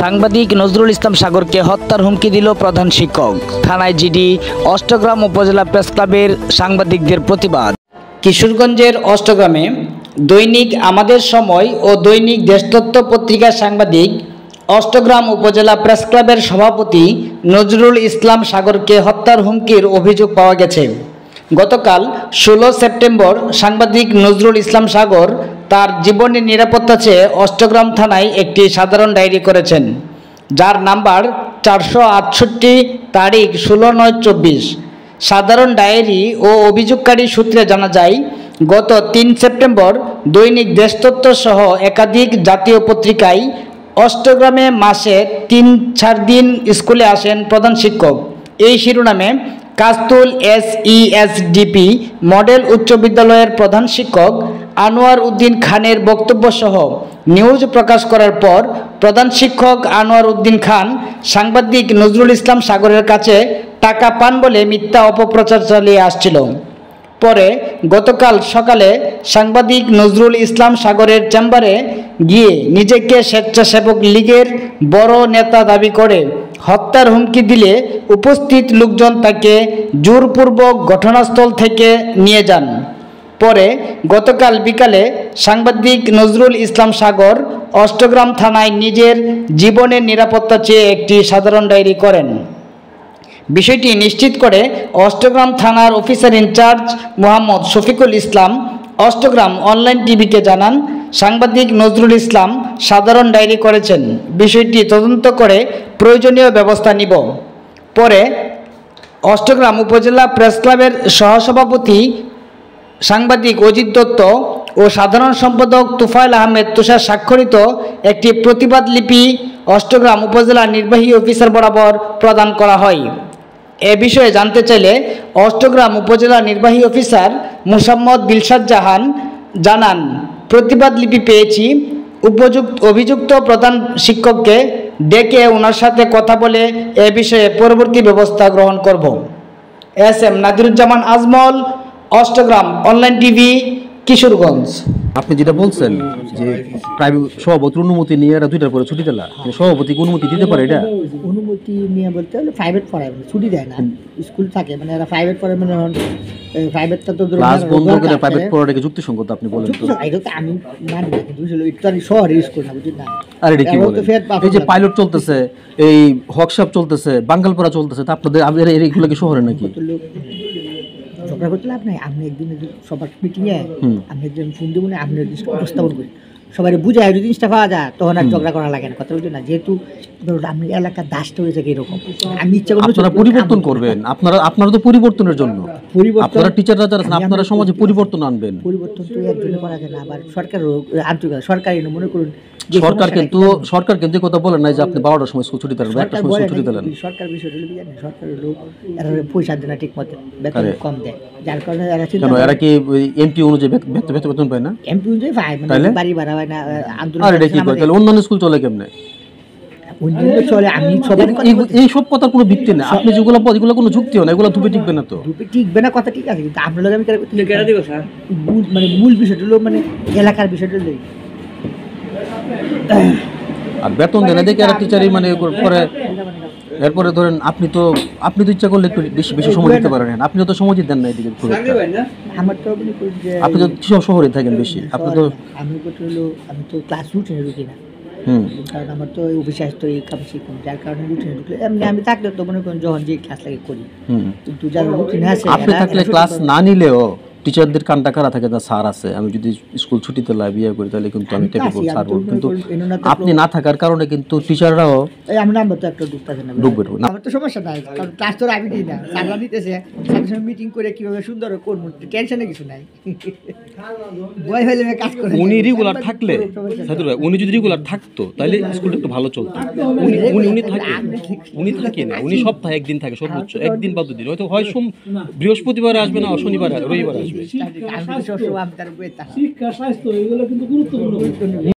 সাংবাদিক নজরুল ইসলাম সাগরকে হত্যার হুমকি দিল প্রধান শিক্ষক। থানায় জিডি। অষ্টগ্রাম উপজেলা প্রেস ক্লাবের সাংবাদিকদের প্রতিবাদ। কিশোরগঞ্জের অষ্টগ্রামে দৈনিক আমাদের সময় ও দৈনিক দেশতত্ত্ব পত্রিকার সাংবাদিক অষ্টগ্রাম উপজেলা প্রেস ক্লাবের সভাপতি নজরুল ইসলাম সাগরকে হত্যার হুমকির অভিযোগ পাওয়া গেছে। গতকাল 16 সেপ্টেম্বর সাংবাদিক নজরুল ইসলাম সাগর তার জীবনের নিরাপত্তা চেয়ে অষ্টগ্রাম থানায় একটি সাধারণ ডায়েরি করেছেন, যার নাম্বার 468, তারিখ 16/9/24। সাধারণ ডায়েরি ও অভিযোগকারী সূত্রে জানা যায়, গত 3 সেপ্টেম্বর দৈনিক দেশতত্ত্ব সহ একাধিক জাতীয় পত্রিকায় অষ্টগ্রামে মাসে 3-4 দিন স্কুলে আসেন প্রধান শিক্ষক এই শিরোনামে কাস্তুল SESDP মডেল উচ্চ বিদ্যালয়ের প্রধান শিক্ষক আনোয়ার উদ্দিন খানের বক্তব্য সহ নিউজ প্রকাশ করার পর প্রধান শিক্ষক আনোয়ার উদ্দিন খান সাংবাদিক নজরুল ইসলাম সাগরের কাছে টাকা পান বলে মিথ্যা অপপ্রচার চালিয়ে আসছিল। পরে গতকাল সকালে সাংবাদিক নজরুল ইসলাম সাগরের চেম্বারে গিয়ে নিজেকে স্বেচ্ছাসেবক লীগের বড় নেতা দাবি করে হত্যার হুমকি দিলে উপস্থিত লোকজন তাকে জোরপূর্বক ঘটনাস্থল থেকে নিয়ে যান। পরে গতকাল বিকালে সাংবাদিক নজরুল ইসলাম সাগর অষ্টগ্রাম থানায় নিজের জীবনের নিরাপত্তা চেয়ে একটি সাধারণ ডায়েরি করেন। বিষয়টি নিশ্চিত করে অষ্টগ্রাম থানার officer in charge Mohammad Shafiqul Islam Austagram online টিভিকে জানান, সাংবাদিক নজরুল ইসলাম সাধারণ ডায়েরি করেছেন, বিষয়টি তদন্ত করে প্রয়োজনীয় ব্যবস্থা নিব। পরে অষ্টগ্রাম উপজেলা প্রেস ক্লাবের সহসভাপতি সাংবাদিক অজিত দত্ত ও সাধারণ সম্পাদক তুফাইল আহমেদ তুষার স্বাক্ষরিত একটি প্রতিবাদ লিপি অষ্টগ্রাম উপজেলা নির্বাহী অফিসার বরাবর প্রদান করা হয়। এ বিষয়ে জানতে চাইলে অষ্টগ্রাম উপজেলা নির্বাহী অফিসার মোসাম্মদ বিলশাদ জাহান জানান, প্রতিবাদ লিপি পেয়েছি, অভিযুক্ত প্রধান শিক্ষককে ডেকে ওনার সাথে কথা বলে এ বিষয়ে পরবর্তী ব্যবস্থা গ্রহণ করব। SM Nadiruzzaman Ajmal, Austagram online TV, Kishoreganj. আপনি যেটা বলছেন যে প্রাইভেট সভাপতির অনুমতি নিয়ে এরা 2টার পরে ছুটি দিলা, সভাপতিকে অনুমতি দিতে পারে? এটা অনুমতি নিয়ে বলতে হলে প্রাইভেট পড়ায় ছুটি দেয় না, স্কুল থাকে, মানে এরা প্রাইভেট পড়ে, মানে প্রাইভেটটা তো ক্লাস বন্ধ করে প্রাইভেট পড়াটাকে যুক্তিসঙ্গত আপনি বলেন তো? এটা তো আমি মানি না, কিন্তু এটা শহরে স্কুল না, বুঝলি না? আর এটা কি বলেন? এই যে পাইলট চলতেছে, এই হকশপ চলতেছে, বাঙ্গালপড়া চলতেছে, তা আপনাদের এইগুলো কি শহরে নাকি? ঝগড়া করতে লাভ নাই। আপনি একদিন সবার মিটিংয়ে আপনি একদিন ফোন দেবেন, আপনি উপস্থাপন করি, সবাই বুঝায়, যদি জিনিসটা পাওয়া যায় তখন আর ঝগড়া করা লাগে না, কথা বলছি না। যেহেতু আপনি এলাকার দাসটা হয়ে থাকে এরকম, আমি ইচ্ছা করবো আপনারা পরিবর্তন করবেন, আপনারা তো পরিবর্তনের জন্য, আপনারা টিচাররা যারা আছেন আপনারা সমাজে পরিবর্তন আনবেন। পরিবর্তন তো এর জন্য করা যায় না, আবার সরকার আন্তরিকতা সরকারি মনে করুন সরকার কিন্তু কথা বলেন নাই যে আপনি 12টার সময় স্কুল ছুটি দেন, 1টার সময় ছুটি দিলেন। সরকার বিষয়টা হলো জানেন, সরকার হলো এরা পয়সা দেয় না ঠিক মতো, বেতন কম দেয়, যার কারণে এরা কি এমপি অনুযায়ী বেতন পায় না? এমপি অনুযায়ী পায়, মানে বাড়ি ভাড়া হয় না, আন্দোলন। আর এটা কি করে তাহলে অন্যান্য স্কুল চলে কেমনে? চলে, আমি সবার এই সব কথার কোনো ভিত্তি নেই, আপনি যেগুলো এগুলো কোনো যুক্তিও না, এগুলো ধুপে টিকবে না। তো ধুপে টিকবে না কথা ঠিক আছে, কিন্তু আপনার লোক আমি মানে মূল বিষয়টা হলো মানে এলাকার বিষয়টা হলো, আর বেতন দেয় না দেখে এরা টিচারই মানে করে। এরপরে ধরেন আপনি তো ইচ্ছা করলে একটু বেশি সময় দিতে পারেন, আপনি তো সময় দেন না এদিকে। আপনি তো সব শহরে থাকেন বেশি, আপনি তো আমি তো ক্লাস রুটিনে ঢুকি না, কারণ আমার তো অফিসে আসতো এই কাম শিখুন, যার কারণে রুটিনে ঢুকলে এমনি আমি থাকলে তো মনে করেন যখন যে ক্লাস লাগে করি, কিন্তু যারা রুটিনে আছে আপনি থাকলে ক্লাস না নিলেও টিচারদের কানটা কারা থাকে, যা স্যার আছে, আমি যদি স্কুল ছুটিতে বিয়ে করি তাহলে কিন্তু আমি টেকে স্যার বলবো, কিন্তু আপনি না থাকার কারণে কিন্তু টিচাররাও আমরা তো একটা ডুববে না, আমার তো সমস্যা নাই, কারণ ক্লাস তো আমি দিই না, স্যাররা দিতেছে, সাথে সঙ্গে মিটিং করে কিভাবে সুন্দর করবো, টেনশনে কিছু নাই। বয় হলে কাজ করে উনি রেগুলার থাকলে, উনি যদি রেগুলার থাকতো তাহলে স্কুলটা একটু ভালো চলতো। উনি থাকে না, উনি সপ্তাহে একদিন থাকে, সর্বোচ্চ একদিন বা 2 দিন, হয়তো হয় বৃহস্পতিবারে আসবে না, শনিবার রবিবার আসবে। শিক্ষা স্বাস্থ্য এগুলো কিন্তু গুরুত্বপূর্ণ।